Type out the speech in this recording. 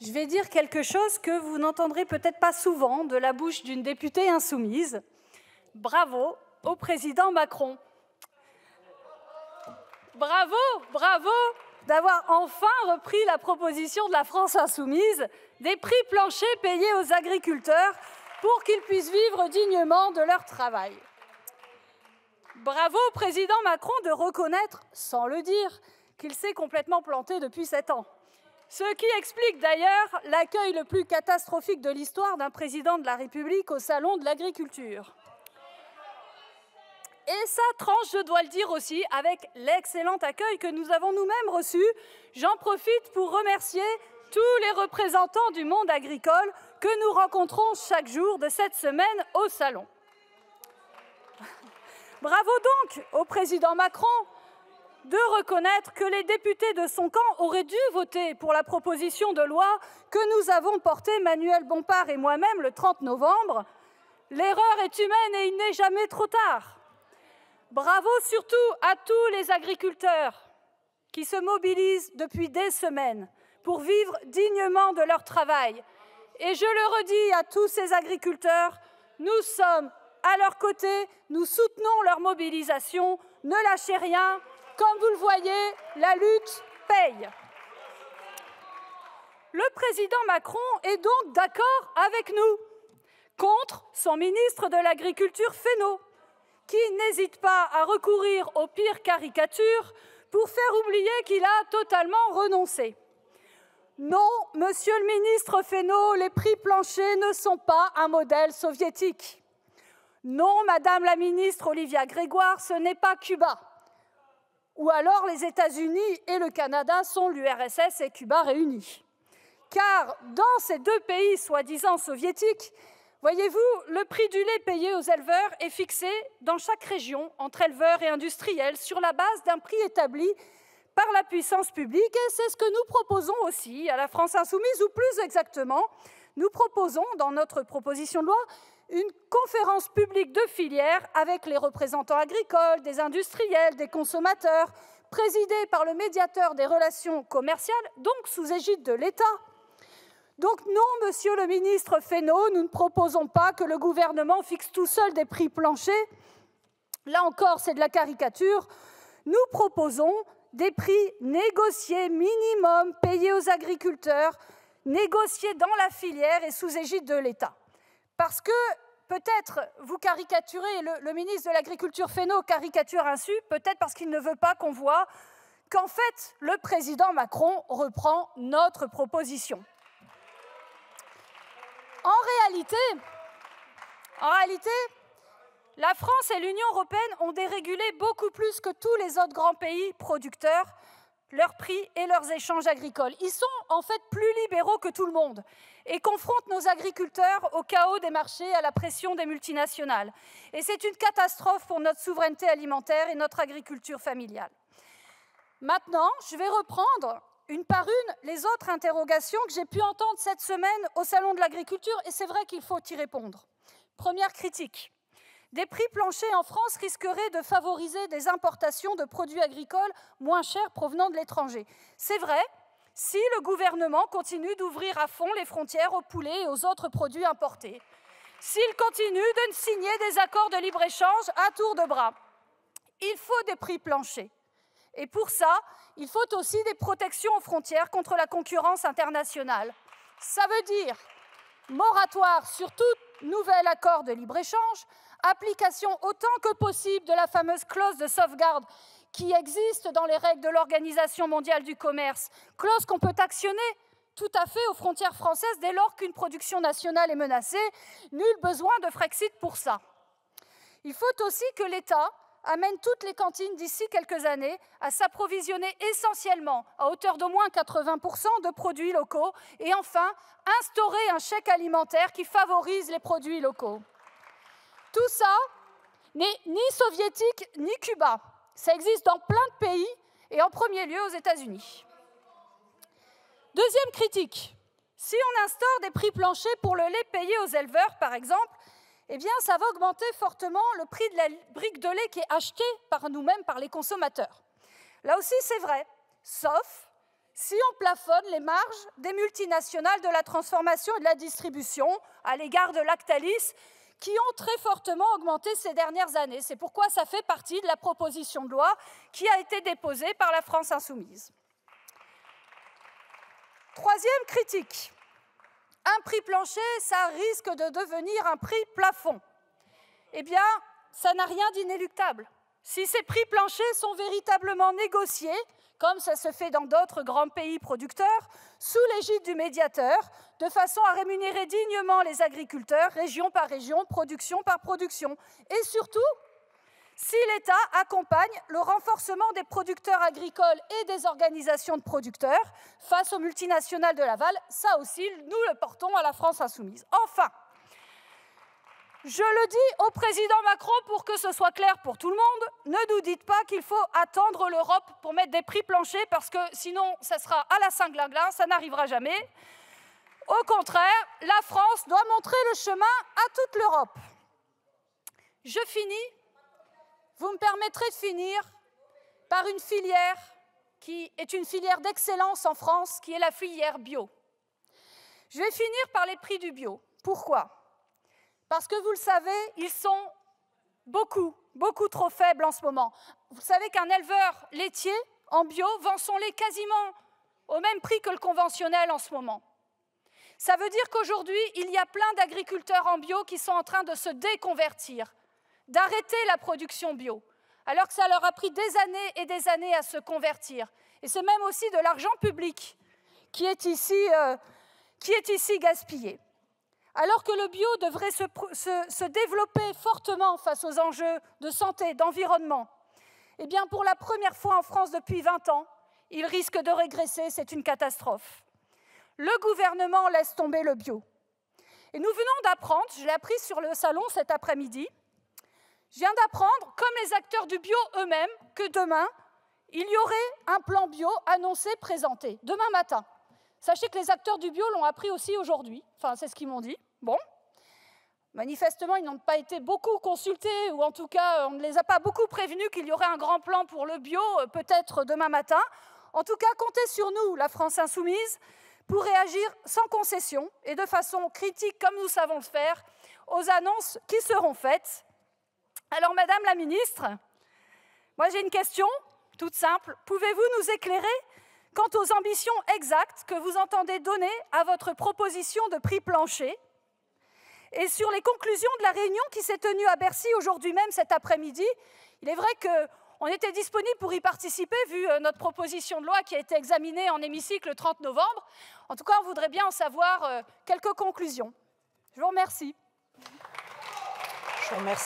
je vais dire quelque chose que vous n'entendrez peut-être pas souvent de la bouche d'une députée insoumise. Bravo au président Macron. Bravo, bravo d'avoir enfin repris la proposition de la France insoumise des prix planchers payés aux agriculteurs pour qu'ils puissent vivre dignement de leur travail. Bravo au président Macron de reconnaître, sans le dire, qu'il s'est complètement planté depuis 7 ans. Ce qui explique d'ailleurs l'accueil le plus catastrophique de l'histoire d'un président de la République au Salon de l'Agriculture. Et ça tranche, je dois le dire aussi, avec l'excellent accueil que nous avons nous-mêmes reçu. J'en profite pour remercier tous les représentants du monde agricole que nous rencontrons chaque jour de cette semaine au Salon. Bravo donc au président Macron de reconnaître que les députés de son camp auraient dû voter pour la proposition de loi que nous avons portée, Manuel Bompard et moi-même, le 30 novembre. L'erreur est humaine et il n'est jamais trop tard. Bravo surtout à tous les agriculteurs qui se mobilisent depuis des semaines pour vivre dignement de leur travail. Et je le redis à tous ces agriculteurs, nous sommes à leur côté, nous soutenons leur mobilisation, ne lâchez rien. Comme vous le voyez, la lutte paye. Le président Macron est donc d'accord avec nous, contre son ministre de l'Agriculture Fesneau, qui n'hésite pas à recourir aux pires caricatures pour faire oublier qu'il a totalement renoncé. Non, monsieur le ministre Fesneau, les prix planchers ne sont pas un modèle soviétique. Non, madame la ministre Olivia Grégoire, ce n'est pas Cuba. Ou alors les États-Unis et le Canada sont l'URSS et Cuba réunis. Car dans ces deux pays soi-disant soviétiques, voyez-vous, le prix du lait payé aux éleveurs est fixé dans chaque région entre éleveurs et industriels sur la base d'un prix établi par la puissance publique. Et c'est ce que nous proposons aussi à la France insoumise, ou plus exactement, nous proposons dans notre proposition de loi une conférence publique de filière avec les représentants agricoles, des industriels, des consommateurs, présidée par le médiateur des relations commerciales, donc sous égide de l'État. Donc non, monsieur le ministre Fesneau, nous ne proposons pas que le gouvernement fixe tout seul des prix planchers. Là encore, c'est de la caricature. Nous proposons des prix négociés minimum payés aux agriculteurs, négociés dans la filière et sous égide de l'État. Parce que, peut-être, vous caricaturez, le ministre de l'Agriculture Fesneau caricature ainsi, peut-être parce qu'il ne veut pas qu'on voit qu'en fait, le président Macron reprend notre proposition. En réalité, la France et l'Union européenne ont dérégulé beaucoup plus que tous les autres grands pays producteurs leurs prix et leurs échanges agricoles. Ils sont en fait plus libéraux que tout le monde et confrontent nos agriculteurs au chaos des marchés, à la pression des multinationales. Et c'est une catastrophe pour notre souveraineté alimentaire et notre agriculture familiale. Maintenant, je vais reprendre une par une les autres interrogations que j'ai pu entendre cette semaine au Salon de l'Agriculture, et c'est vrai qu'il faut y répondre. Première critique. Des prix planchers en France risqueraient de favoriser des importations de produits agricoles moins chers provenant de l'étranger. C'est vrai, si le gouvernement continue d'ouvrir à fond les frontières aux poulets et aux autres produits importés, s'il continue de signer des accords de libre-échange à tour de bras. Il faut des prix planchers. Et pour ça, il faut aussi des protections aux frontières contre la concurrence internationale. Ça veut dire moratoire sur tout nouvel accord de libre-échange, application autant que possible de la fameuse clause de sauvegarde qui existe dans les règles de l'Organisation mondiale du commerce, clause qu'on peut actionner tout à fait aux frontières françaises dès lors qu'une production nationale est menacée. Nul besoin de Frexit pour ça. Il faut aussi que l'État amène toutes les cantines d'ici quelques années à s'approvisionner essentiellement, à hauteur d'au moins 80% de produits locaux, et enfin, instaurer un chèque alimentaire qui favorise les produits locaux. Tout ça n'est ni soviétique ni Cuba. Ça existe dans plein de pays, et en premier lieu aux États-Unis. Deuxième critique, si on instaure des prix planchers pour le lait payé aux éleveurs, par exemple, eh bien, ça va augmenter fortement le prix de la brique de lait qui est achetée par nous-mêmes, par les consommateurs. Là aussi, c'est vrai, sauf si on plafonne les marges des multinationales de la transformation et de la distribution à l'égard de Lactalis, qui ont très fortement augmenté ces dernières années. C'est pourquoi ça fait partie de la proposition de loi qui a été déposée par la France insoumise. Troisième critique. Un prix plancher, ça risque de devenir un prix plafond. Eh bien, ça n'a rien d'inéluctable. Si ces prix planchers sont véritablement négociés, comme ça se fait dans d'autres grands pays producteurs, sous l'égide du médiateur, de façon à rémunérer dignement les agriculteurs, région par région, production par production. Et surtout, si l'État accompagne le renforcement des producteurs agricoles et des organisations de producteurs face aux multinationales de l'aval, ça aussi, nous le portons à la France insoumise. Enfin, je le dis au président Macron pour que ce soit clair pour tout le monde, ne nous dites pas qu'il faut attendre l'Europe pour mettre des prix planchers parce que sinon, ça sera à la Saint-Glinglin, ça n'arrivera jamais. Au contraire, la France doit montrer le chemin à toute l'Europe. Je finis, vous me permettrez de finir par une filière qui est une filière d'excellence en France, qui est la filière bio. Je vais finir par les prix du bio. Pourquoi ? Parce que vous le savez, ils sont beaucoup trop faibles en ce moment. Vous savez qu'un éleveur laitier en bio vend son lait quasiment au même prix que le conventionnel en ce moment. Ça veut dire qu'aujourd'hui, il y a plein d'agriculteurs en bio qui sont en train de se déconvertir, d'arrêter la production bio, alors que ça leur a pris des années et des années à se convertir. Et c'est même aussi de l'argent public qui est ici gaspillé. Alors que le bio devrait se développer fortement face aux enjeux de santé, d'environnement, eh bien pour la première fois en France depuis 20 ans, il risque de régresser, c'est une catastrophe. Le gouvernement laisse tomber le bio. Et nous venons d'apprendre, je l'ai appris sur le salon cet après-midi, je viens d'apprendre, comme les acteurs du bio eux-mêmes, que demain, il y aurait un plan bio annoncé, présenté, demain matin. Sachez que les acteurs du bio l'ont appris aussi aujourd'hui, enfin c'est ce qu'ils m'ont dit. Bon, manifestement ils n'ont pas été beaucoup consultés, ou en tout cas on ne les a pas beaucoup prévenus qu'il y aurait un grand plan pour le bio, peut-être demain matin. En tout cas, comptez sur nous, la France insoumise, pour réagir sans concession et de façon critique comme nous savons le faire aux annonces qui seront faites. Alors Madame la Ministre, moi j'ai une question toute simple, pouvez-vous nous éclairer quant aux ambitions exactes que vous entendez donner à votre proposition de prix plancher et sur les conclusions de la réunion qui s'est tenue à Bercy aujourd'hui même cet après-midi. Il est vrai qu'on était disponible pour y participer vu notre proposition de loi qui a été examinée en hémicycle le 30 novembre. En tout cas, on voudrait bien en savoir quelques conclusions. Je vous remercie. Je vous remercie.